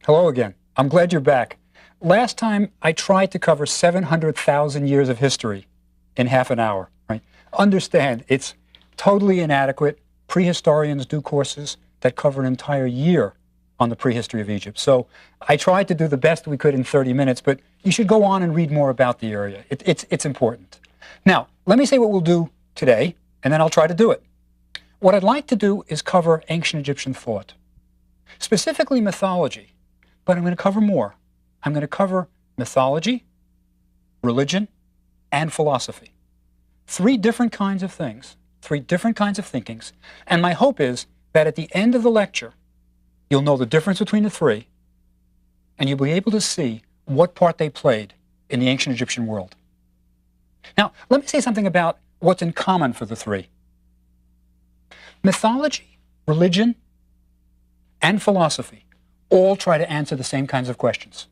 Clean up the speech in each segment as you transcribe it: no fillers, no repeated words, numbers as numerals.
Hello again. I'm glad you're back. Last time I tried to cover 700,000 years of history in half an hour, right? Understand, it's totally inadequate. Prehistorians do courses that cover an entire year on the prehistory of Egypt. So I tried to do the best we could in 30 minutes, but you should go on and read more about the area. It's important. Now, let me say what we'll do today, and then I'll try to do it. What I'd like to do is cover ancient Egyptian thought, specifically mythology, but I'm going to cover more. I'm going to cover mythology, religion, and philosophy. Three different kinds of things, three different kinds of thinkings, and my hope is that at the end of the lecture, you'll know the difference between the three, and you'll be able to see what part they played in the ancient Egyptian world. Now, let me say something about what's in common for the three. Mythology, religion, and philosophy all try to answer the same kinds of questions.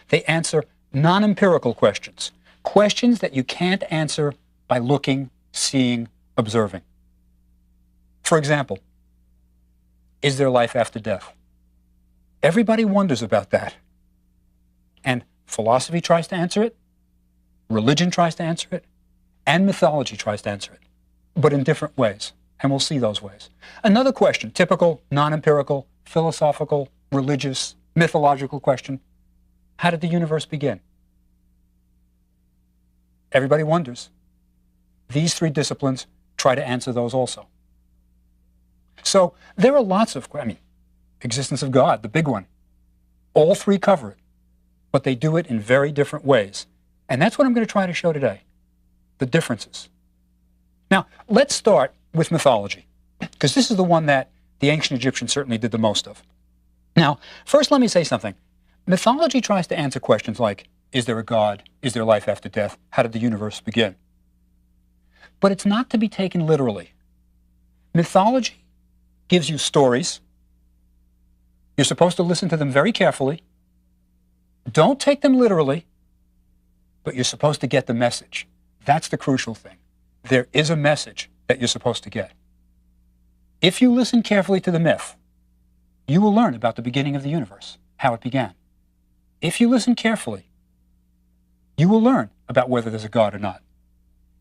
They answer non-empirical questions, questions that you can't answer by looking, seeing, observing. For example, is there life after death? Everybody wonders about that. And philosophy tries to answer it, religion tries to answer it, and mythology tries to answer it, but in different ways. And we'll see those ways. Another question, typical, non-empirical, philosophical, religious, mythological question. How did the universe begin? Everybody wonders. These three disciplines try to answer those also. So there are lots of, existence of God, the big one. All three cover it, but they do it in very different ways. And that's what I'm going to try to show today, the differences. Now, let's start with mythology, because this is the one that the ancient Egyptians certainly did the most of. Now, first let me say something. Mythology tries to answer questions like, is there a God? Is there life after death? How did the universe begin? But it's not to be taken literally. Mythology gives you stories. You're supposed to listen to them very carefully. Don't take them literally, but you're supposed to get the message. That's the crucial thing. There is a message that you're supposed to get. If you listen carefully to the myth, you will learn about the beginning of the universe, how it began. If you listen carefully, you will learn about whether there's a God or not.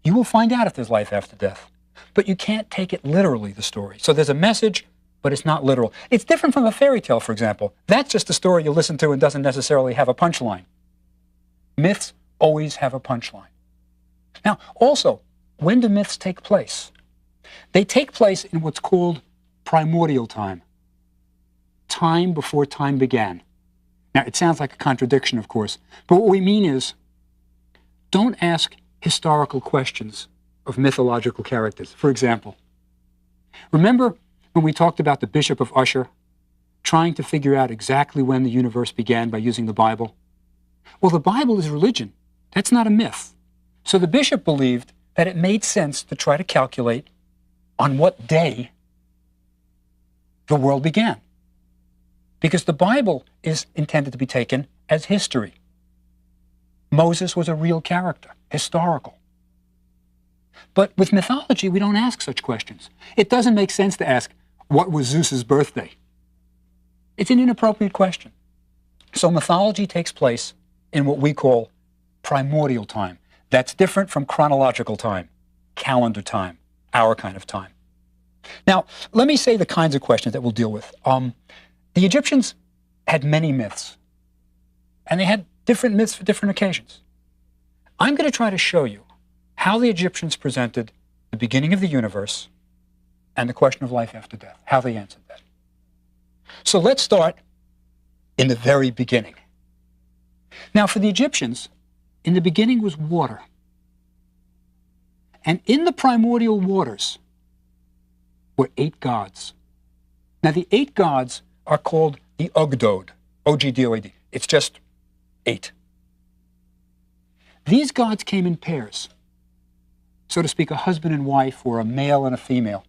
You will find out if there's life after death. But you can't take it literally, the story. So there's a message, but it's not literal. It's different from a fairy tale, for example. That's just a story you listen to and doesn't necessarily have a punchline. Myths always have a punchline. Now, also, when do myths take place? They take place in what's called primordial time. Time before time began. Now, it sounds like a contradiction, of course, but what we mean is, don't ask historical questions of mythological characters. For example, remember when we talked about the Bishop of Usher trying to figure out exactly when the universe began by using the Bible? Well, the Bible is religion. That's not a myth. So the bishop believed that it made sense to try to calculate on what day the world began. Because the Bible is intended to be taken as history. Moses was a real character, historical. But with mythology, we don't ask such questions. It doesn't make sense to ask, what was Zeus's birthday? It's an inappropriate question. So mythology takes place in what we call primordial time. That's different from chronological time, calendar time, our kind of time. Now, let me say the kinds of questions that we'll deal with. The Egyptians had many myths, and they had different myths for different occasions. I'm going to try to show you how the Egyptians presented the beginning of the universe and the question of life after death, how they answered that. So let's start in the very beginning. Now, for the Egyptians, in the beginning was water. And in the primordial waters were 8 gods. Now, the 8 gods are called the Ogdoad, O-G-D-O-A-D. It's just 8. These gods came in pairs, so to speak, a husband and wife, or a male and a female.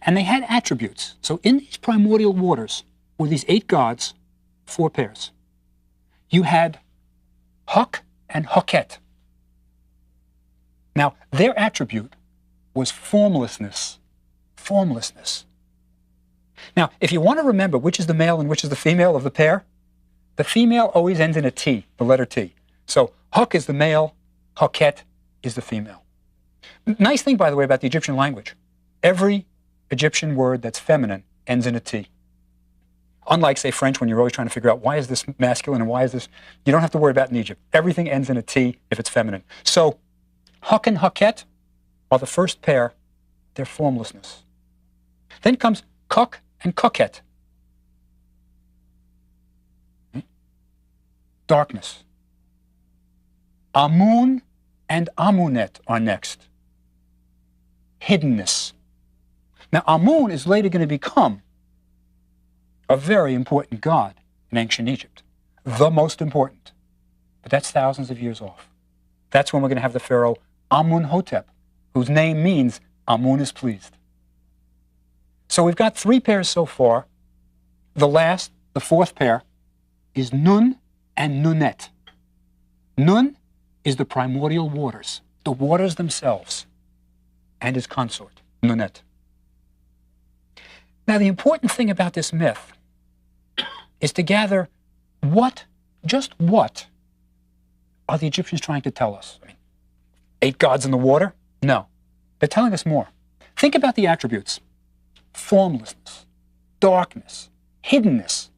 And they had attributes. So in these primordial waters were these 8 gods, 4 pairs. You had Huk and Huket. Now, their attribute was formlessness. Formlessness. Now, if you want to remember which is the male and which is the female of the pair, the female always ends in a T, the letter T. So Huk is the male, Huket is the female. Nice thing, by the way, about the Egyptian language. Every Egyptian word that's feminine ends in a T. Unlike, say, French, when you're always trying to figure out why is this masculine and why is this, you don't have to worry about it in Egypt. Everything ends in a T if it's feminine. So Huk and Huket are the first pair. They're formlessness. Then comes Kuk and Kuket. Darkness. Amun and Amunet are next. Hiddenness. Now, Amun is later going to become a very important god in ancient Egypt. The most important. But that's thousands of years off. That's when we're going to have the pharaoh Amunhotep, whose name means Amun is pleased. So we've got three pairs so far. The last, the fourth pair, is Nun and Nunet. Nun is the primordial waters, the waters themselves, and his consort, Nunet. Now, the important thing about this myth is to gather just what are the Egyptians trying to tell us? I mean, 8 gods in the water? No. They're telling us more. Think about the attributes. Formlessness, darkness, hiddenness.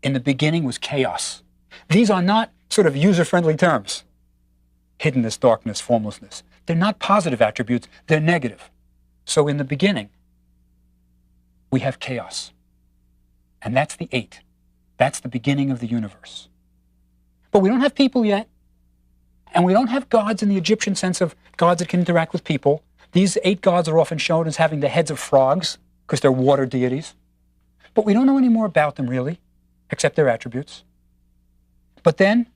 In the beginning was chaos. These are not sort of user-friendly terms. Hiddenness, darkness, formlessness. They're not positive attributes, they're negative. So in the beginning, we have chaos. And that's the 8. That's the beginning of the universe. But we don't have people yet. And we don't have gods in the Egyptian sense of gods that can interact with people. These 8 gods are often shown as having the heads of frogs, because they're water deities. But we don't know any more about them, really, except their attributes. But then,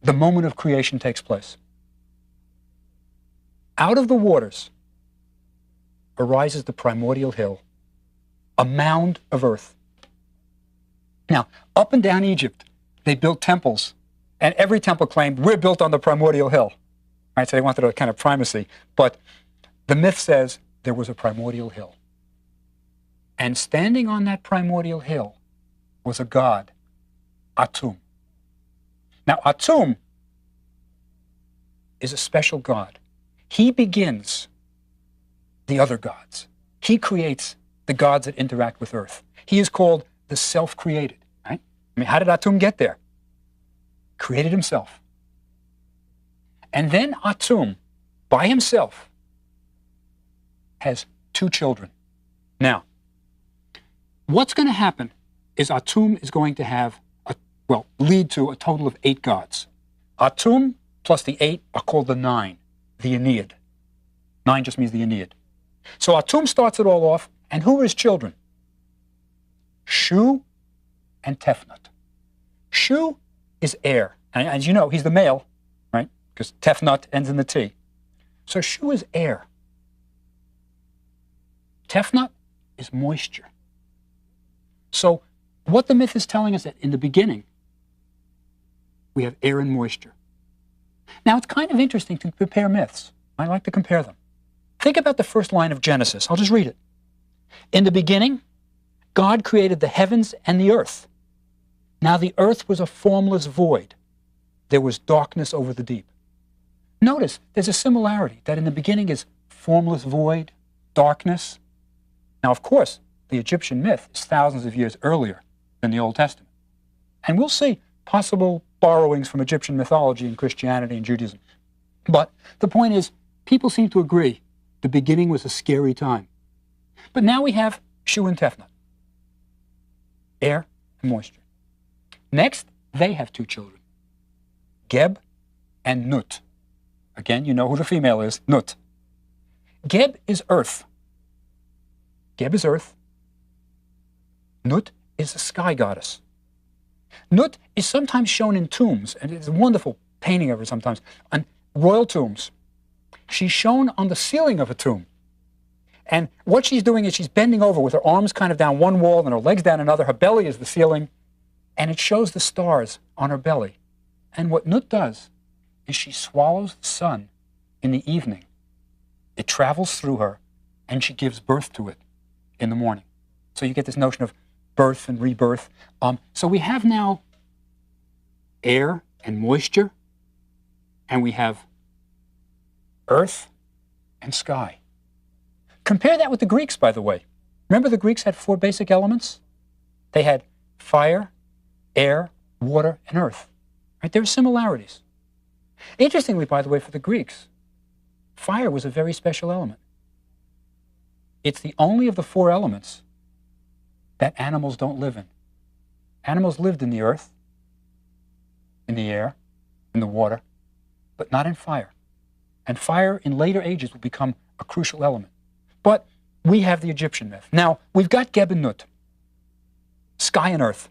the moment of creation takes place. Out of the waters arises the primordial hill, a mound of earth. Now, up and down Egypt, they built temples, and every temple claimed, we're built on the primordial hill. Right? So they wanted a kind of primacy. But the myth says there was a primordial hill. And standing on that primordial hill was a god, Atum. Now, Atum is a special god. He begins the other gods. He creates the gods that interact with earth. He is called the self-created, right? I mean, how did Atum get there? Created himself. And then Atum, by himself, has 2 children. Now, what's going to happen is Atum is going to have, lead to a total of 8 gods. Atum plus the 8 are called the 9, the Aeneid. 9 just means the Aeneid. So Atum starts it all off, and who are his children? Shu and Tefnut. Shu is heir, and as you know, he's the male, right? Because Tefnut ends in the T. So Shu is air. Tefnut is moisture. So what the myth is telling us that in the beginning, we have air and moisture. Now, it's kind of interesting to compare myths. I like to compare them. Think about the first line of Genesis. I'll just read it. In the beginning, God created the heavens and the earth. Now the earth was a formless void. There was darkness over the deep. Notice there's a similarity that in the beginning is formless void, darkness. Now, of course, the Egyptian myth is thousands of years earlier than the Old Testament. And we'll see possible borrowings from Egyptian mythology in Christianity and Judaism. But the point is, people seem to agree the beginning was a scary time. But now we have Shu and Tefnut, air and moisture. Next, they have 2 children, Geb and Nut. Again, you know who the female is, Nut. Geb is earth. Geb is earth. Nut is a sky goddess. Nut is sometimes shown in tombs, and it's a wonderful painting of her sometimes, on royal tombs. She's shown on the ceiling of a tomb. And what she's doing is she's bending over with her arms kind of down one wall and her legs down another. Her belly is the ceiling, and it shows the stars on her belly. And what Nut does is she swallows the sun in the evening. It travels through her, and she gives birth to it in the morning. So you get this notion of birth and rebirth. So we have now air and moisture, and we have earth and sky. Compare that with the Greeks, by the way. Remember the Greeks had 4 basic elements? They had fire, air, water, and earth. Right? There are similarities. Interestingly, by the way, for the Greeks, fire was a very special element. It's the only of the 4 elements that animals don't live in. Animals lived in the earth, in the air, in the water, but not in fire. And fire in later ages will become a crucial element. But we have the Egyptian myth. Now, we've got Geb and Nut, sky and earth.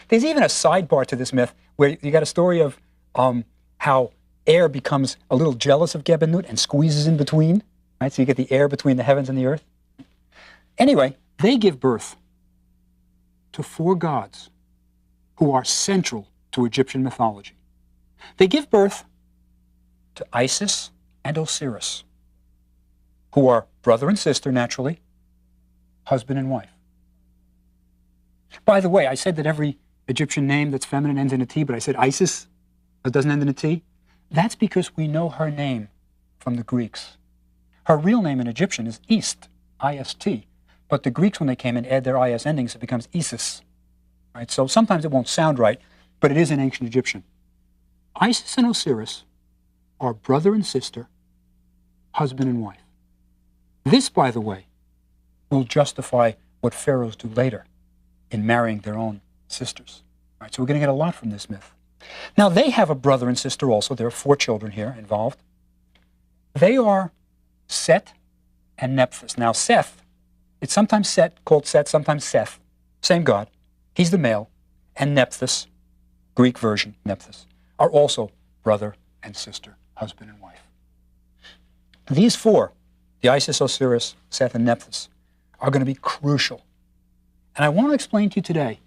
There's even a sidebar to this myth where you got a story of how air becomes a little jealous of Geb and Nut and squeezes in between. Right? So you get the air between the heavens and the earth. Anyway, they give birth to 4 gods who are central to Egyptian mythology. They give birth to Isis and Osiris, who are brother and sister, naturally, husband and wife. By the way, I said that every Egyptian name that's feminine ends in a T, but I said Isis, that doesn't end in a T. That's because we know her name from the Greeks. Her real name in Egyptian is Ist, I-S-T. But the Greeks, when they came in, add their I-S endings, it becomes Isis. Right? So sometimes it won't sound right, but it is in ancient Egyptian. Isis and Osiris are brother and sister, husband and wife. This, by the way, will justify what pharaohs do later in marrying their own sisters. Right? So we're going to get a lot from this myth. Now, they have a brother and sister also. There are 4 children here involved. They are Set and Nephthys. Now, Seth, it's sometimes Set, called Set, sometimes Seth. Same god. He's the male. And Nephthys, Greek version, Nephthys, are also brother and sister, husband and wife. These 4, the Isis, Osiris, Seth, and Nephthys, are going to be crucial. And I want to explain to you today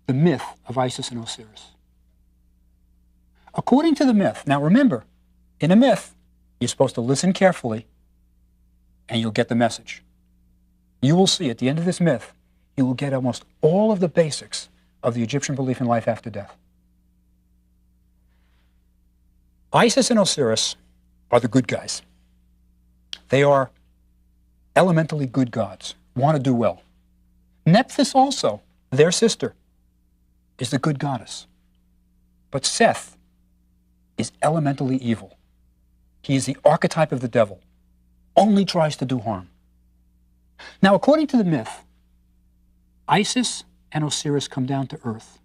the myth of Isis and Osiris. According to the myth, now remember, in a myth, you're supposed to listen carefully and you'll get the message. You will see at the end of this myth, you will get almost all of the basics of the Egyptian belief in life after death. Isis and Osiris are the good guys. They are elementally good gods, want to do well. Nephthys also, their sister, is the good goddess. But Seth is elementally evil. He is the archetype of the devil, only tries to do harm. Now, according to the myth, Isis and Osiris come down to earth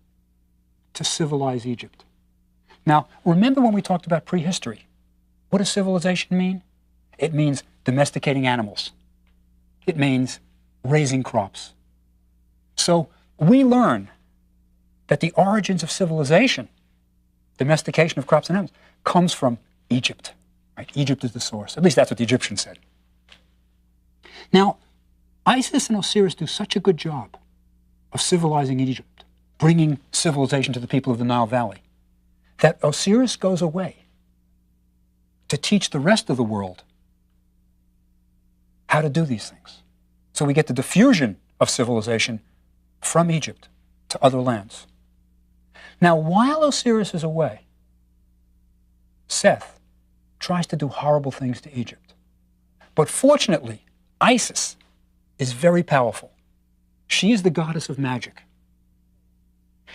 to civilize Egypt. Now, remember when we talked about prehistory? What does civilization mean? It means domesticating animals. It means raising crops. So we learn that the origins of civilization, domestication of crops and animals, comes from Egypt. Right? Egypt is the source. At least that's what the Egyptians said. Now, Isis and Osiris do such a good job of civilizing Egypt, bringing civilization to the people of the Nile Valley, that Osiris goes away to teach the rest of the world how to do these things. So we get the diffusion of civilization from Egypt to other lands. Now, while Osiris is away, Seth tries to do horrible things to Egypt. But fortunately, Isis is very powerful. She is the goddess of magic.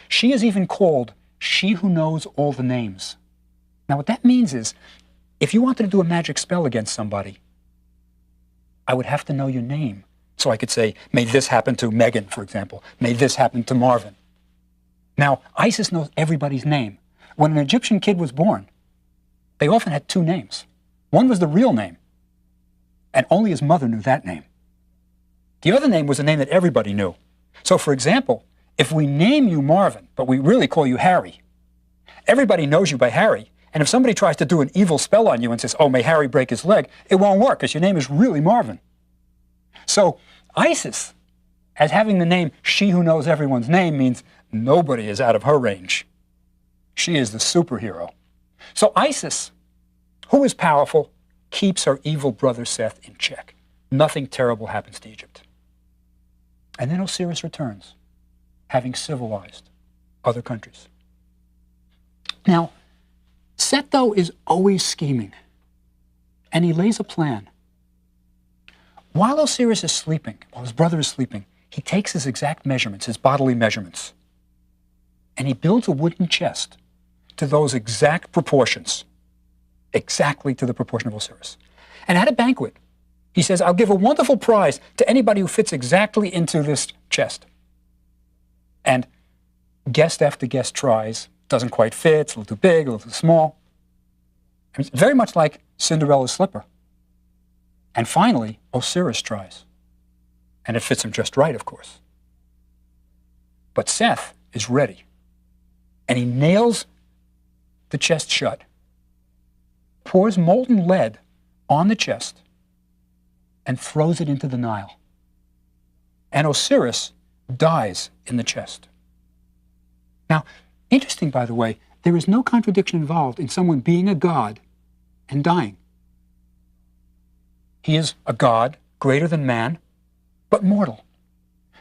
She is even called she who knows all the names. Now, what that means is, if you wanted to do a magic spell against somebody, I would have to know your name. So I could say, may this happen to Megan, for example. May this happen to Marvin. Now, Isis knows everybody's name. When an Egyptian kid was born, they often had 2 names. One was the real name, and only his mother knew that name. The other name was a name that everybody knew. So, for example, if we name you Marvin, but we really call you Harry, everybody knows you by Harry, and if somebody tries to do an evil spell on you and says, oh, may Harry break his leg, it won't work, because your name is really Marvin. So, Isis, as having the name she who knows everyone's name, means nobody is out of her range. She is the superhero. So Isis, who is powerful, keeps her evil brother Seth in check. Nothing terrible happens to Egypt. And then Osiris returns, having civilized other countries. Now, Set, though, is always scheming, and he lays a plan. While Osiris is sleeping, while his brother is sleeping, he takes his exact measurements, his bodily measurements, and he builds a wooden chest to those exact proportions, exactly to the proportion of Osiris. And at a banquet, he says, I'll give a wonderful prize to anybody who fits exactly into this chest. And guest after guest tries, doesn't quite fit, it's a little too big, a little too small. I mean, it's very much like Cinderella's slipper. And finally, Osiris tries. And it fits him just right, of course. But Seth is ready. And he nails the chest shut, pours molten lead on the chest, and throws it into the Nile. And Osiris dies in the chest. Now, interesting, by the way, there is no contradiction involved in someone being a god and dying. He is a god, greater than man, but mortal.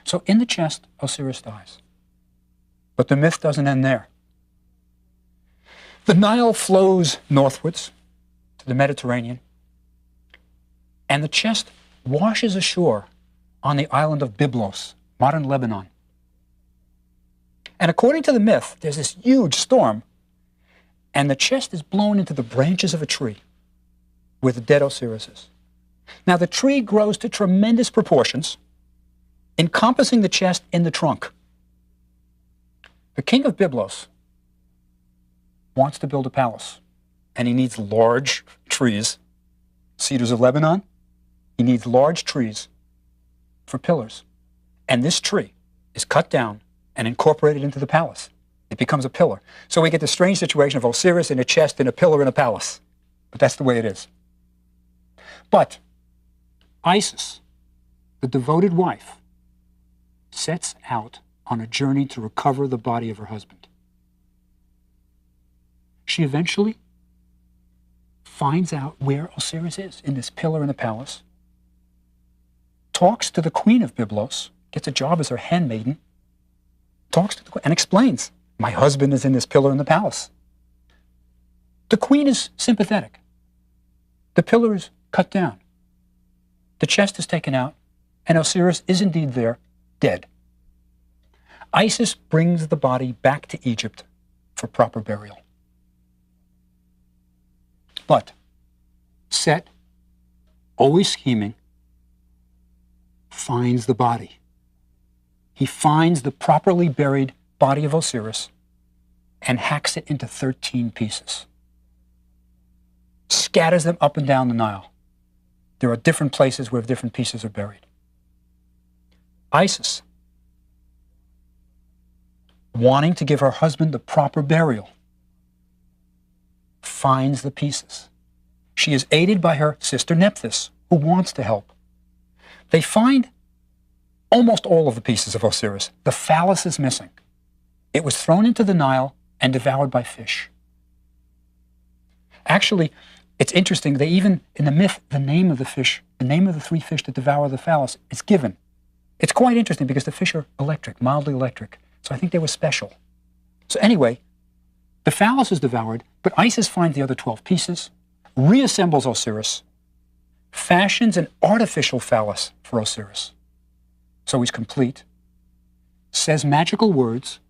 So in the chest, Osiris dies. But the myth doesn't end there. The Nile flows northwards to the Mediterranean, and the chest washes ashore on the island of Byblos, modern Lebanon. And according to the myth, there's this huge storm, and the chest is blown into the branches of a tree where the dead Osiris is. Now, the tree grows to tremendous proportions, encompassing the chest in the trunk. The king of Byblos wants to build a palace, and he needs large trees, cedars of Lebanon. He needs large trees for pillars. And this tree is cut down and incorporated into the palace. It becomes a pillar. So we get the strange situation of Osiris in a chest and a pillar in a palace. But that's the way it is. But Isis, the devoted wife, sets out on a journey to recover the body of her husband. She eventually finds out where Osiris is in this pillar in the palace, talks to the queen of Byblos, gets a job as her handmaiden, talks to the queen and explains, my husband is in this pillar in the palace. The queen is sympathetic. The pillar is cut down. The chest is taken out, and Osiris is indeed there, dead. Isis brings the body back to Egypt for proper burial. But Set, always scheming, finds the body. He finds the properly buried body of Osiris and hacks it into 13 pieces. Scatters them up and down the Nile. There are different places where different pieces are buried. Isis, wanting to give her husband the proper burial, finds the pieces. She is aided by her sister Nephthys, who wants to help. They find almost all of the pieces of Osiris. The phallus is missing. It was thrown into the Nile and devoured by fish. Actually, it's interesting, they even, in the myth, the name of the fish, the name of the three fish that devour the phallus is given. It's quite interesting because the fish are electric, mildly electric. So I think they were special. So anyway, the phallus is devoured, but Isis finds the other 12 pieces, reassembles Osiris, fashions an artificial phallus for Osiris. So he's complete, says magical words,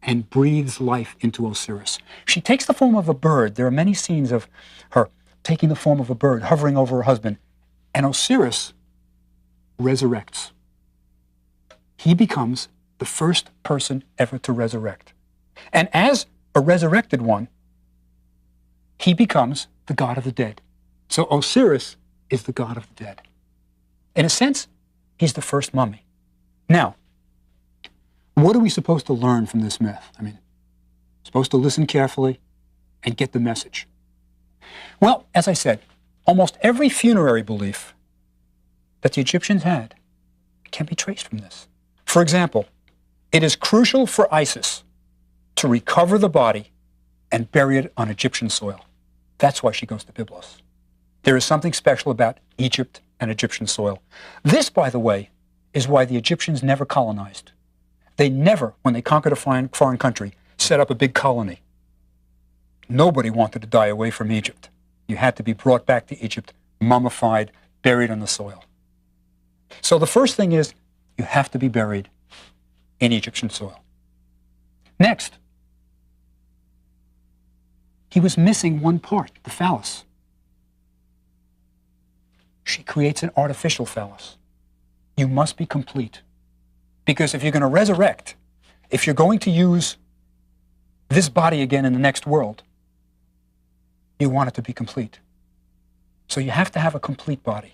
and breathes life into Osiris. She takes the form of a bird. There are many scenes of her taking the form of a bird, hovering over her husband, and Osiris resurrects. He becomes the first person ever to resurrect. And as a resurrected one, he becomes the god of the dead. So Osiris is the god of the dead. In a sense, he's the first mummy. Now, what are we supposed to learn from this myth? I mean, supposed to listen carefully and get the message. Well, as I said, almost every funerary belief that the Egyptians had can be traced from this. For example, it is crucial for Isis to recover the body and bury it on Egyptian soil. That's why she goes to Byblos. There is something special about Egypt and Egyptian soil. This, by the way, is why the Egyptians never colonized. They never, when they conquered a foreign country, set up a big colony. Nobody wanted to die away from Egypt. You had to be brought back to Egypt, mummified, buried in the soil. So the first thing is, you have to be buried in Egyptian soil. Next, he was missing one part, the phallus. She creates an artificial phallus. You must be complete. Because if you're going to resurrect, if you're going to use this body again in the next world, you want it to be complete. So you have to have a complete body.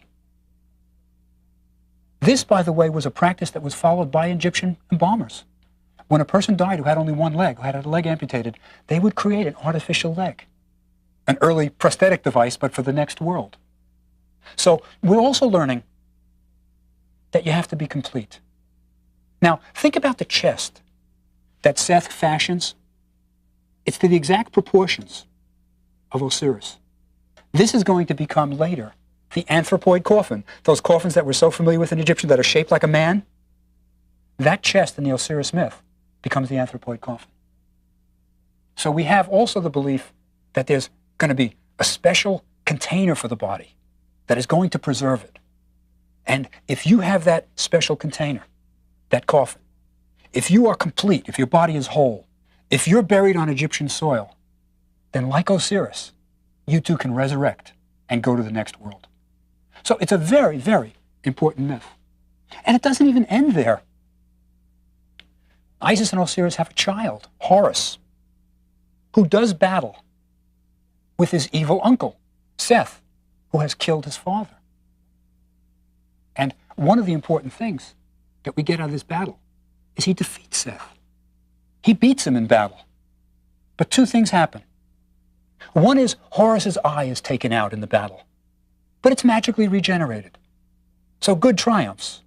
This, by the way, was a practice that was followed by Egyptian embalmers. When a person died who had only one leg, who had a leg amputated, they would create an artificial leg. An early prosthetic device, but for the next world. So we're also learning that you have to be complete. Now, think about the chest that Seth fashions. It's to the exact proportions of Osiris. This is going to become later the anthropoid coffin. Those coffins that we're so familiar with in Egyptian that are shaped like a man. That chest in the Osiris myth becomes the anthropoid coffin. So we have also the belief that there's going to be a special container for the body that is going to preserve it. And if you have that special container, that coffin, if you are complete, if your body is whole, if you're buried on Egyptian soil, then like Osiris, you too can resurrect and go to the next world. So it's a very, very important myth. And it doesn't even end there. Isis and Osiris have a child, Horus, who does battle with his evil uncle, Seth, who has killed his father. And one of the important things that we get out of this battle is he defeats Seth. He beats him in battle. But two things happen. One is Horus's eye is taken out in the battle, but it's magically regenerated. So good triumphs.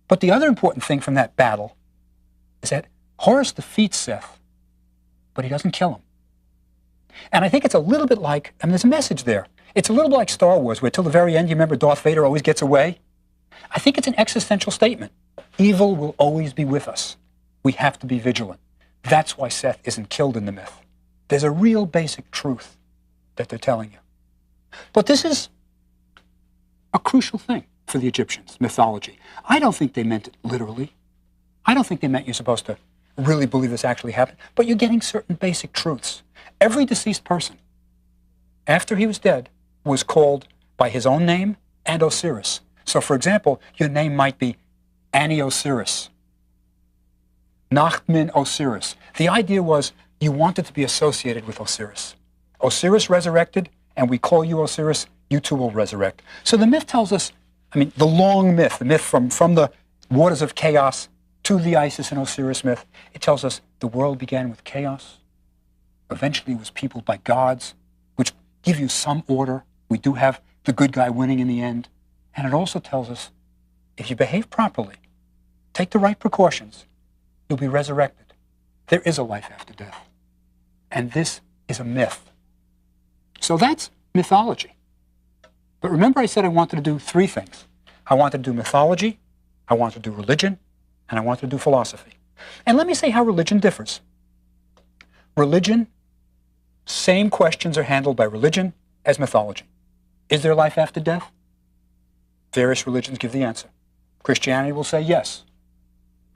But the other important thing from that battle is that Horus defeats Seth, but he doesn't kill him. And I think it's a little bit like, there's a message there. It's a little bit like Star Wars, where till the very end, you remember Darth Vader always gets away? I think it's an existential statement. Evil will always be with us. We have to be vigilant. That's why Seth isn't killed in the myth. There's a real basic truth that they're telling you. But this is a crucial thing for the Egyptians, mythology. I don't think they meant it literally. I don't think they meant you're supposed to really believe this actually happened, but you're getting certain basic truths. Every deceased person, after he was dead, was called by his own name and Osiris. So, for example, your name might be Annie Osiris, Nachtmin Osiris. The idea was you wanted to be associated with Osiris. Osiris resurrected, and we call you Osiris, you too will resurrect. So the myth tells us, the long myth, the myth from the waters of chaos to the Isis and Osiris myth, it tells us the world began with chaos. Eventually it was peopled by gods, which give you some order. We do have the good guy winning in the end. And it also tells us, if you behave properly, take the right precautions, you'll be resurrected. There is a life after death. And this is a myth. So that's mythology. But remember I said I wanted to do three things. I wanted to do mythology, I wanted to do religion, and I wanted to do philosophy. And let me say how religion differs. Religion, same questions are handled by religion as mythology. Is there life after death? Various religions give the answer. Christianity will say yes.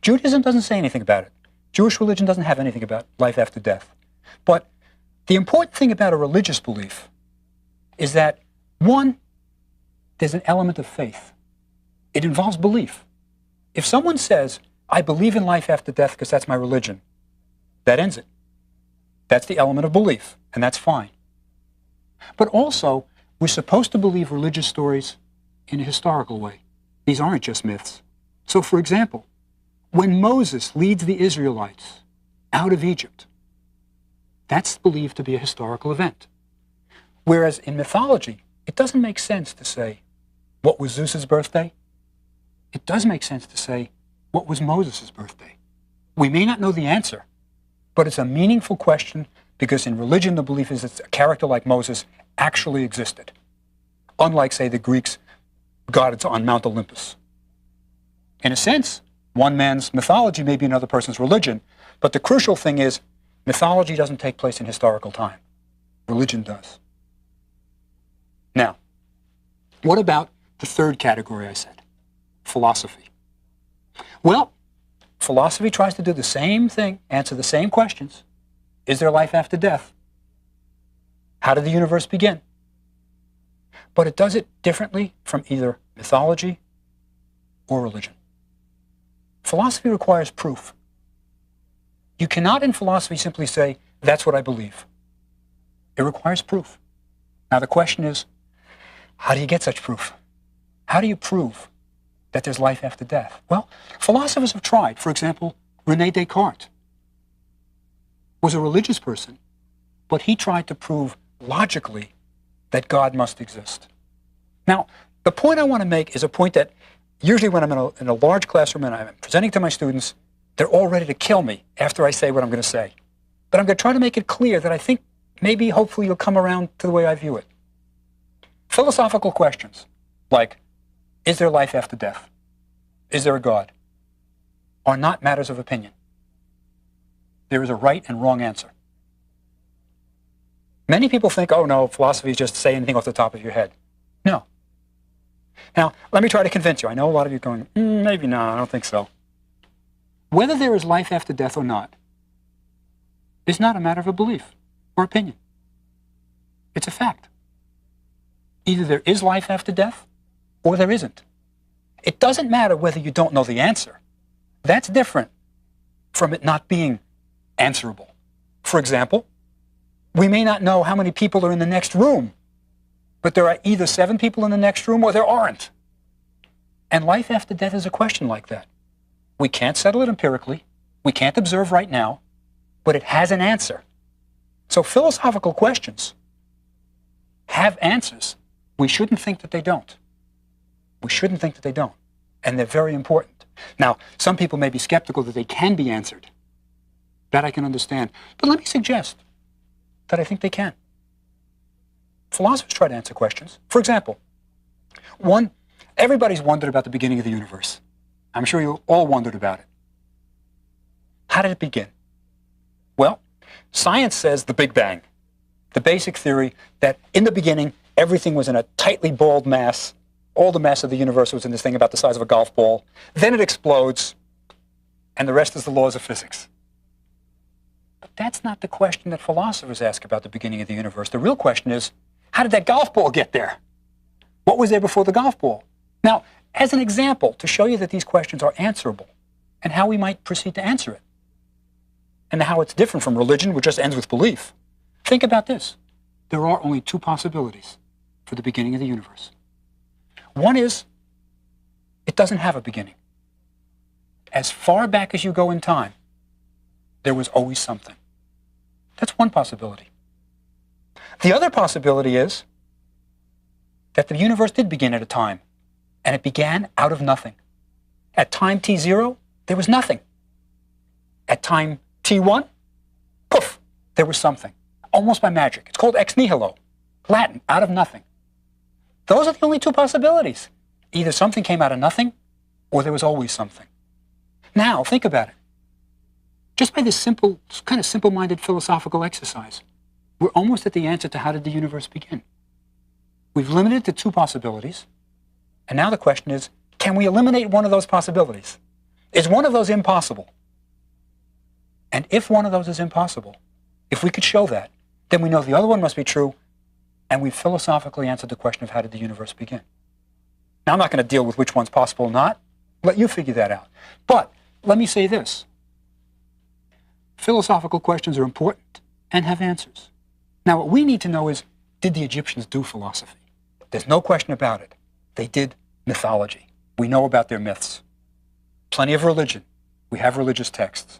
Judaism doesn't say anything about it. Jewish religion doesn't have anything about life after death. But the important thing about a religious belief is that, one, there's an element of faith. It involves belief. If someone says, I believe in life after death because that's my religion, that ends it. That's the element of belief, and that's fine. But also, we're supposed to believe religious stories in a historical way. These aren't just myths. So, for example, when Moses leads the Israelites out of Egypt, that's believed to be a historical event. Whereas in mythology, it doesn't make sense to say, what was Zeus's birthday? It does make sense to say, what was Moses' birthday? We may not know the answer, but it's a meaningful question because in religion the belief is that a character like Moses actually existed. Unlike, say, the Greeks' gods on Mount Olympus. In a sense, one man's mythology may be another person's religion, but the crucial thing is mythology doesn't take place in historical time. Religion does. Now, what about the third category I said? Philosophy. Well, philosophy tries to do the same thing, answer the same questions. Is there life after death? How did the universe begin? But it does it differently from either mythology or religion. Philosophy requires proof. You cannot in philosophy simply say, that's what I believe. It requires proof. Now the question is, how do you get such proof? How do you prove that there's life after death? Well, philosophers have tried. For example, René Descartes was a religious person, but he tried to prove logically that God must exist. Now, the point I want to make is a point that usually when I'm in a large classroom and I'm presenting to my students, they're all ready to kill me after I say what I'm going to say. But I'm going to try to make it clear that I think maybe, hopefully, you'll come around to the way I view it. Philosophical questions like, is there life after death? Is there a God? Are not matters of opinion. There is a right and wrong answer. Many people think, oh no, philosophy is just say anything off the top of your head. No. Now, let me try to convince you. I know a lot of you are going, maybe no, I don't think so. Whether there is life after death or not is not a matter of a belief or opinion. It's a fact. Either there is life after death or there isn't. It doesn't matter whether you don't know the answer. That's different from it not being answerable. For example, we may not know how many people are in the next room, but there are either 7 people in the next room or there aren't. And life after death is a question like that. We can't settle it empirically. We can't observe right now, but it has an answer. So philosophical questions have answers. We shouldn't think that they don't. We shouldn't think that they don't. And they're very important. Now, some people may be skeptical that they can be answered. That I can understand. But let me suggest that I think they can. Philosophers try to answer questions. For example, one, everybody's wondered about the beginning of the universe. I'm sure you all wondered about it. How did it begin? Well, science says the Big Bang. The basic theory that in the beginning, everything was in a tightly balled mass. All the mass of the universe was in this thing about the size of a golf ball. Then it explodes, and the rest is the laws of physics. But that's not the question that philosophers ask about the beginning of the universe. The real question is, how did that golf ball get there? What was there before the golf ball? Now, as an example, to show you that these questions are answerable, and how we might proceed to answer it, and how it's different from religion, which just ends with belief, think about this. There are only 2 possibilities for the beginning of the universe. One is, it doesn't have a beginning. As far back as you go in time, there was always something. That's one possibility. The other possibility is that the universe did begin at a time, and it began out of nothing. At time t0, there was nothing. At time t1, poof, there was something, almost by magic. It's called ex nihilo, Latin, out of nothing. Those are the only 2 possibilities. Either something came out of nothing, or there was always something. Now, think about it. Just by this simple, kind of simple-minded philosophical exercise, we're almost at the answer to how did the universe begin. We've limited to 2 possibilities, and now the question is, can we eliminate one of those possibilities? Is one of those impossible? And if one of those is impossible, if we could show that, then we know the other one must be true, and we've philosophically answered the question of how did the universe begin. Now, I'm not going to deal with which one's possible or not. Let you figure that out. But let me say this. Philosophical questions are important and have answers. Now, what we need to know is, did the Egyptians do philosophy? There's no question about it. They did mythology. We know about their myths. Plenty of religion. We have religious texts.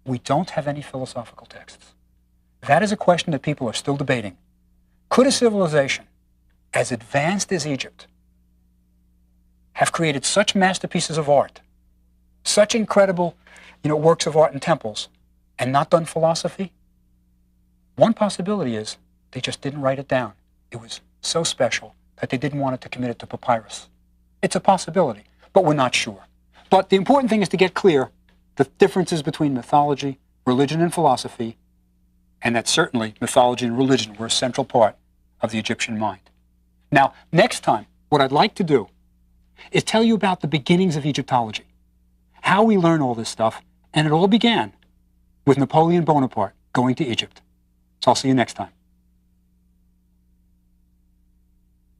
We don't have any philosophical texts. That is a question that people are still debating. Could a civilization as advanced as Egypt have created such masterpieces of art, such incredible, works of art and temples, and not done philosophy? One possibility is they just didn't write it down. It was so special that they didn't want it to commit it to papyrus. It's a possibility, but we're not sure. But the important thing is to get clear the differences between mythology, religion, and philosophy, and that certainly mythology and religion were a central part of the Egyptian mind. Now, next time, what I'd like to do is tell you about the beginnings of Egyptology, how we learn all this stuff, and it all began with Napoleon Bonaparte going to Egypt. So I'll see you next time.